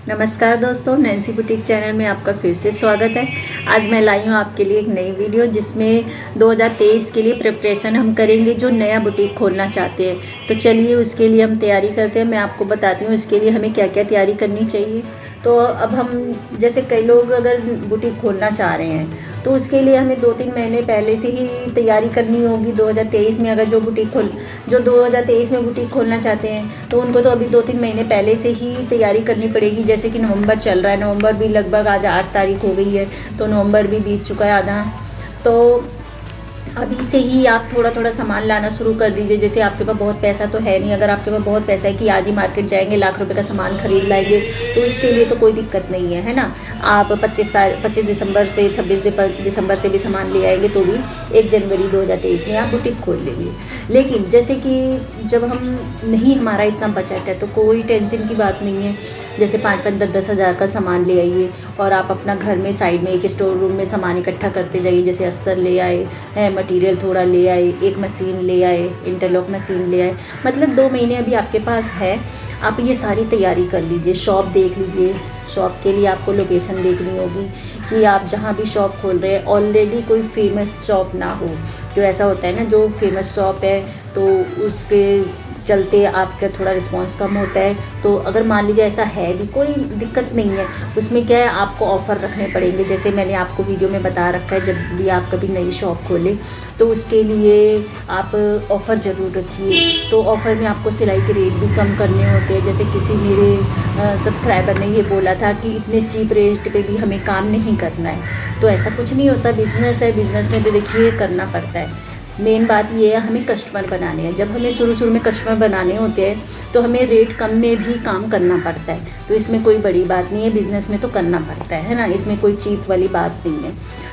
नमस्कार दोस्तों, Nancy boutique channel में आपका फिर से स्वागत है। आज मैं लाई हूँ आपके लिए एक नई वीडियो जिसमें 2023 के लिए प्रिपरेशन हम करेंगे जो नया बुटीक खोलना चाहते हैं। तो चलिए उसके लिए हम तैयारी करते हैं। मैं आपको बताती हूँ इसके लिए हमें क्या क्या तैयारी करनी चाहिए। तो अब हम जैसे कई लोग अगर बुटीक खोलना चाह रहे हैं तो उसके लिए हमें 2-3 महीने पहले से ही तैयारी करनी होगी। 2023 में अगर जो 2023 में बुटीक खोलना चाहते हैं तो उनको तो अभी 2-3 महीने पहले से ही तैयारी करनी पड़ेगी। जैसे कि नवंबर चल रहा है, नवंबर भी लगभग आज 8 तारीख हो गई है, तो नवंबर भी बीत चुका है आधा। तो अभी से ही आप थोड़ा थोड़ा सामान लाना शुरू कर दीजिए। जैसे आपके पास बहुत पैसा तो है नहीं, अगर आपके पास बहुत पैसा है कि आज ही मार्केट जाएंगे लाख रुपए का सामान खरीद लाएंगे तो इसके लिए तो कोई दिक्कत नहीं है, है ना। आप 25 दिसंबर से 26 दिसंबर से भी सामान ले आएंगे तो भी 1 जनवरी 2023 में आप बुटीक खोल लेंगे। लेकिन जैसे कि जब हम नहीं, हमारा इतना बजट है तो कोई टेंशन की बात नहीं है। जैसे 5-5, 10-10 हज़ार का सामान ले आइए और आप अपना घर में साइड में एक स्टोर रूम में सामान इकट्ठा करते जाइए। जैसे अस्तर ले आए हैं, मटेरियल थोड़ा ले आए, एक मशीन ले आए, इंटरलॉक मशीन ले आए, मतलब 2 महीने अभी आपके पास है। आप ये सारी तैयारी कर लीजिए। शॉप देख लीजिए। शॉप के लिए आपको लोकेशन देखनी होगी कि आप जहाँ भी शॉप खोल रहे हैं ऑलरेडी कोई फेमस शॉप ना हो। जो ऐसा होता है ना, जो फेमस शॉप है तो उसके चलते आपका थोड़ा रिस्पांस कम होता है। तो अगर मान लीजिए ऐसा है भी, कोई दिक्कत नहीं है। उसमें क्या है, आपको ऑफ़र रखने पड़ेंगे। जैसे मैंने आपको वीडियो में बता रखा है, जब भी आप कभी नई शॉप खोलें तो उसके लिए आप ऑफ़र ज़रूर रखिए। तो ऑफ़र में आपको सिलाई के रेट भी कम करने होते हैं। जैसे किसी मेरे सब्सक्राइबर ने ये बोला था कि इतने चीप रेट पे भी हमें काम नहीं करना है, तो ऐसा कुछ नहीं होता। बिज़नेस है, बिज़नेस में तो देखिए करना पड़ता है। मेन बात ये है, हमें कस्टमर बनाने हैं। जब हमें शुरू में कस्टमर बनाने होते हैं तो हमें रेट कम में भी काम करना पड़ता है। तो इसमें कोई बड़ी बात नहीं है, बिज़नेस में तो करना पड़ता है ना। इसमें कोई चीप वाली बात नहीं है।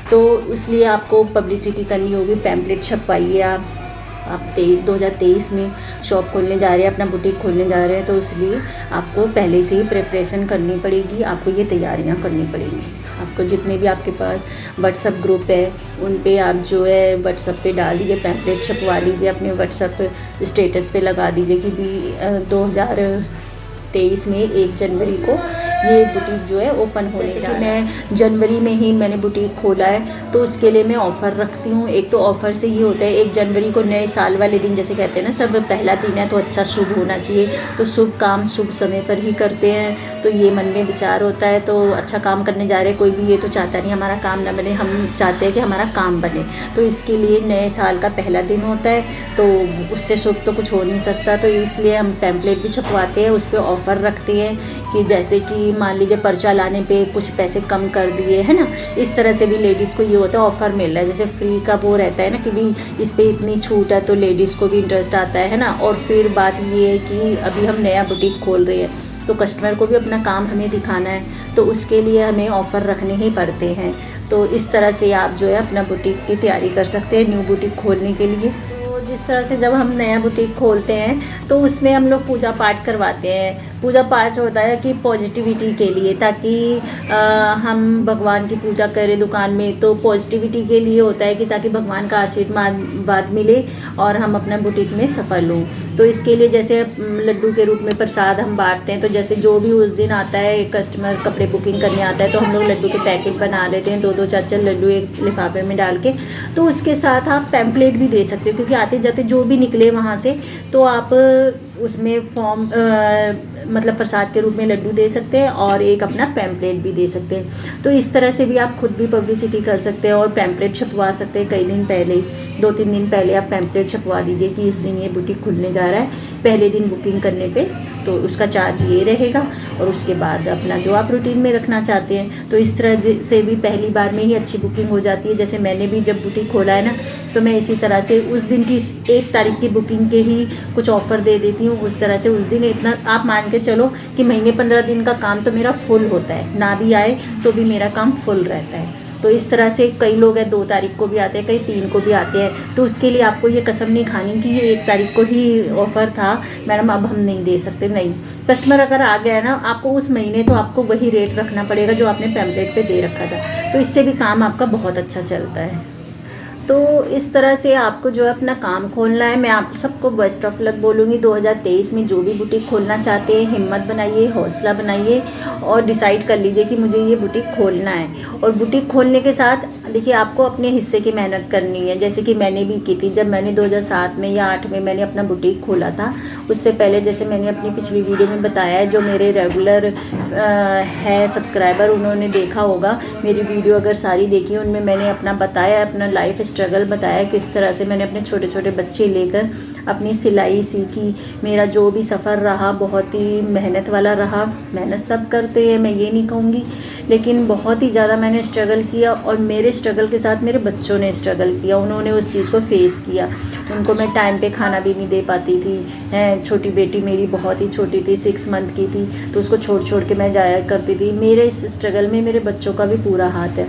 तो इसलिए आपको पब्लिसिटी करनी होगी। पैम्पलेट छपवाइए। आप 2023 में शॉप खोलने जा रहे हैं, अपना बुटीक खोलने जा रहे हैं, तो इसलिए आपको पहले से ही प्रिपरेशन करनी पड़ेगी। आपको ये तैयारियां करनी पड़ेंगी। आपको जितने भी आपके पास व्हाट्सअप ग्रुप है उन पे आप जो है व्हाट्सअप पे डाल दीजिए, पैम्पलेट छपवा लीजिए, अपने व्हाट्सअप स्टेटस पे लगा दीजिए कि भी 2023 में 1 जनवरी को ये बुटीक जो है ओपन होने जा रहा है। मैं जनवरी में ही मैंने बुटीक खोला है तो उसके लिए मैं ऑफ़र रखती हूँ। एक तो ऑफ़र से ये होता है, 1 जनवरी को नए साल वाले दिन, जैसे कहते हैं ना, सब पहला दिन है तो अच्छा शुभ होना चाहिए। तो शुभ काम शुभ समय पर ही करते हैं, तो ये मन में विचार होता है। तो अच्छा काम करने जा रहे हैं, कोई भी ये तो चाहता नहीं हमारा काम ना बने, हम चाहते हैं कि हमारा काम बने। तो इसके लिए नए साल का पहला दिन होता है, तो उससे शुभ तो कुछ हो नहीं सकता। तो इसलिए हम पैम्पलेट भी छपवाते हैं, उस पर ऑफ़र रखते हैं कि जैसे कि मान लीजिए पर्चा लाने पे कुछ पैसे कम कर दिए, है ना। इस तरह से भी लेडीज़ को ये होता है, ऑफ़र मिल रहा है। जैसे फ्री का वो रहता है ना कि भी इस पे इतनी छूट है, तो लेडीज़ को भी इंटरेस्ट आता है ना। और फिर बात ये है कि अभी हम नया बुटीक खोल रहे हैं तो कस्टमर को भी अपना काम हमें दिखाना है, तो उसके लिए हमें ऑफ़र रखने ही पड़ते हैं। तो इस तरह से आप जो है अपना बुटीक की तैयारी कर सकते हैं न्यू बुटीक खोलने के लिए। तो जिस तरह से जब हम नया बुटीक खोलते हैं तो उसमें हम लोग पूजा पाठ करवाते हैं। पूजा पाठ होता है कि पॉजिटिविटी के लिए, ताकि हम भगवान की पूजा करें दुकान में, तो पॉजिटिविटी के लिए होता है कि ताकि भगवान का आशीर्वाद मिले और हम अपना बुटीक में सफल हों। तो इसके लिए जैसे लड्डू के रूप में प्रसाद हम बांटते हैं। तो जैसे जो भी उस दिन आता है, कस्टमर कपड़े बुकिंग करने आता है, तो हम लोग लड्डू के पैकेट बना लेते हैं, 2-2 4-4 लड्डू एक लिफाफे में डाल के। तो उसके साथ आप पैम्पलेट भी दे सकते हो, क्योंकि आते जाते जो भी निकले वहाँ से तो आप उसमें फॉर्म मतलब प्रसाद के रूप में लड्डू दे सकते हैं और एक अपना पैम्पलेट भी दे सकते हैं। तो इस तरह से भी आप खुद भी पब्लिसिटी कर सकते हैं और पैम्पलेट छपवा सकते हैं। कई दिन पहले, 2-3 दिन पहले आप पैम्पलेट छपवा दीजिए कि इस दिन ये बुटीक खुलने जा रहा है। पहले दिन बुकिंग करने पे तो उसका चार्ज ये रहेगा, और उसके बाद अपना जो आप रूटीन में रखना चाहते हैं। तो इस तरह से भी पहली बार में ही अच्छी बुकिंग हो जाती है। जैसे मैंने भी जब बुटीक खोला है ना, तो मैं इसी तरह से उस दिन की 1 तारीख की बुकिंग के ही कुछ ऑफ़र दे देती हूँ। उस तरह से उस दिन इतना आप मान के चलो कि महीने 15 दिन का काम तो मेरा फुल होता है, ना भी आए तो भी मेरा काम फुल रहता है। तो इस तरह से कई लोग हैं 2 तारीख को भी आते हैं, कई 3 को भी आते हैं। तो उसके लिए आपको ये कसम नहीं खानी कि ये 1 तारीख को ही ऑफ़र था मैडम, अब हम नहीं दे सकते। नहीं, कस्टमर अगर आ गया है ना, आपको उस महीने तो आपको वही रेट रखना पड़ेगा जो आपने पैम्पलेट पे दे रखा था। तो इससे भी काम आपका बहुत अच्छा चलता है। तो इस तरह से आपको जो है अपना काम खोलना है। मैं आप सबको बेस्ट ऑफ लक बोलूँगी। 2023 में जो भी बुटीक खोलना चाहते हैं, हिम्मत बनाइए, हौसला बनाइए और डिसाइड कर लीजिए कि मुझे ये बुटीक खोलना है। और बुटीक खोलने के साथ देखिए आपको अपने हिस्से की मेहनत करनी है, जैसे कि मैंने भी की थी। जब मैंने 2007 में या 8 में मैंने अपना बुटीक खोला था, उससे पहले जैसे मैंने अपनी पिछली वीडियो में बताया है, जो मेरे रेगुलर है सब्सक्राइबर उन्होंने देखा होगा मेरी वीडियो, अगर सारी देखी उनमें मैंने अपना बताया, अपना लाइफ स्ट्रगल बताया, किस तरह से मैंने अपने छोटे छोटे बच्चे लेकर अपनी सिलाई सीखी। मेरा जो भी सफ़र रहा बहुत ही मेहनत वाला रहा। मेहनत सब करते हैं, मैं ये नहीं कहूँगी, लेकिन बहुत ही ज़्यादा मैंने स्ट्रगल किया और मेरे स्ट्रगल के साथ मेरे बच्चों ने स्ट्रगल किया। उन्होंने उस चीज़ को फेस किया। उनको मैं टाइम पे खाना भी नहीं दे पाती थी। छोटी बेटी मेरी बहुत ही छोटी थी, 6 मंथ की थी, तो उसको छोड़ छोड़ के मैं जाया करती थी। मेरे इस स्ट्रगल में मेरे बच्चों का भी पूरा हाथ है।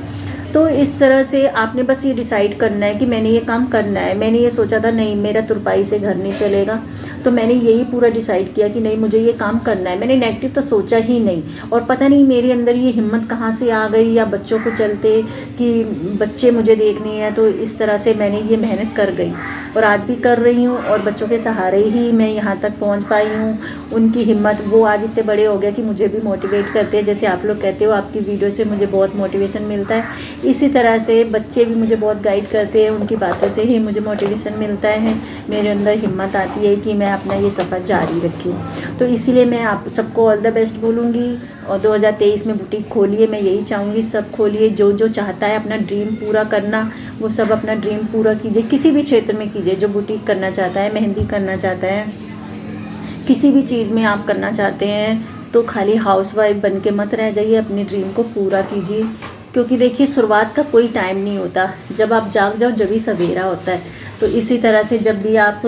तो इस तरह से आपने बस ये डिसाइड करना है कि मैंने ये काम करना है। मैंने ये सोचा था नहीं मेरा तुरपाई से घर नहीं चलेगा, तो मैंने यही पूरा डिसाइड किया कि नहीं मुझे ये काम करना है। मैंने नेगेटिव तो सोचा ही नहीं, और पता नहीं मेरे अंदर ये हिम्मत कहाँ से आ गई, या बच्चों को चलते कि बच्चे मुझे देखने हैं, तो इस तरह से मैंने ये मेहनत कर गई और आज भी कर रही हूँ। और बच्चों के सहारे ही मैं यहाँ तक पहुँच पाई हूँ। उनकी हिम्मत, वो आज इतने बड़े हो गए कि मुझे भी मोटिवेट करते हैं। जैसे आप लोग कहते हो आपकी वीडियो से मुझे बहुत मोटिवेशन मिलता है, इसी तरह से बच्चे भी मुझे बहुत गाइड करते हैं। उनकी बातों से ही मुझे मोटिवेशन मिलता है, मेरे अंदर हिम्मत आती है कि मैं अपना ये सफ़र जारी रखूँ। तो इसीलिए मैं आप सबको ऑल द बेस्ट बोलूँगी। और 2023 में बुटीक खोलिए, मैं यही चाहूँगी सब खोलिए। जो जो चाहता है अपना ड्रीम पूरा करना, वो सब अपना ड्रीम पूरा कीजिए, किसी भी क्षेत्र में कीजिए। जो बुटीक करना चाहता है, मेहंदी करना चाहता है, किसी भी चीज़ में आप करना चाहते हैं, तो खाली हाउसवाइफ बन के मत रह जाइए, अपने ड्रीम को पूरा कीजिए। क्योंकि देखिए शुरुआत का कोई टाइम नहीं होता, जब आप जाग जाओ जब ही सवेरा होता है। तो इसी तरह से जब भी आप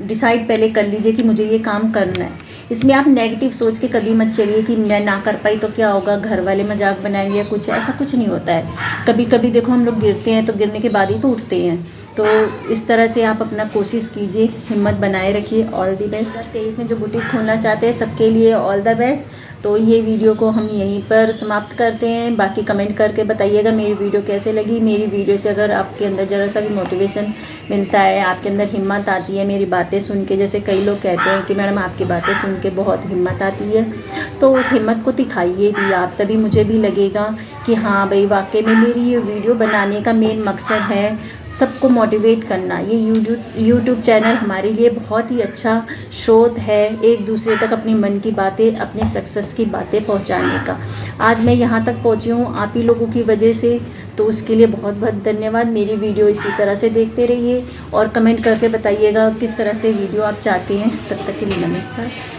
डिसाइड पहले कर लीजिए कि मुझे ये काम करना है। इसमें आप नेगेटिव सोच के कभी मत चलिए कि मैं ना कर पाई तो क्या होगा, घर वाले मजाक बनाएंगे या कुछ, ऐसा कुछ नहीं होता है। कभी कभी देखो हम लोग गिरते हैं तो गिरने के बाद ही तो उठते हैं। तो इस तरह से आप अपना कोशिश कीजिए, हिम्मत बनाए रखिए। All the best. 2023 में जो बुटीक खोलना चाहते हैं सबके लिए ऑल द बेस्ट। तो ये वीडियो को हम यहीं पर समाप्त करते हैं। बाकी कमेंट करके बताइएगा मेरी वीडियो कैसे लगी। मेरी वीडियो से अगर आपके अंदर ज़रा सा भी मोटिवेशन मिलता है, आपके अंदर हिम्मत आती है मेरी बातें सुन के, जैसे कई लोग कहते हैं कि मैडम आपकी बातें सुन के बहुत हिम्मत आती है, तो उस हिम्मत को दिखाइए भी आप, तभी मुझे भी लगेगा कि हाँ भाई वाकई में मेरी ये वीडियो बनाने का मेन मकसद है सबको मोटिवेट करना। ये यूट्यूब चैनल हमारे लिए बहुत ही अच्छा स्रोत है, एक दूसरे तक अपनी मन की बातें, अपने सक्सेस की बातें पहुंचाने का। आज मैं यहाँ तक पहुँची हूँ आप ही लोगों की वजह से, तो उसके लिए बहुत बहुत धन्यवाद। मेरी वीडियो इसी तरह से देखते रहिए और कमेंट करके बताइएगा किस तरह से वीडियो आप चाहते हैं। तब तक के लिए नमस्कार।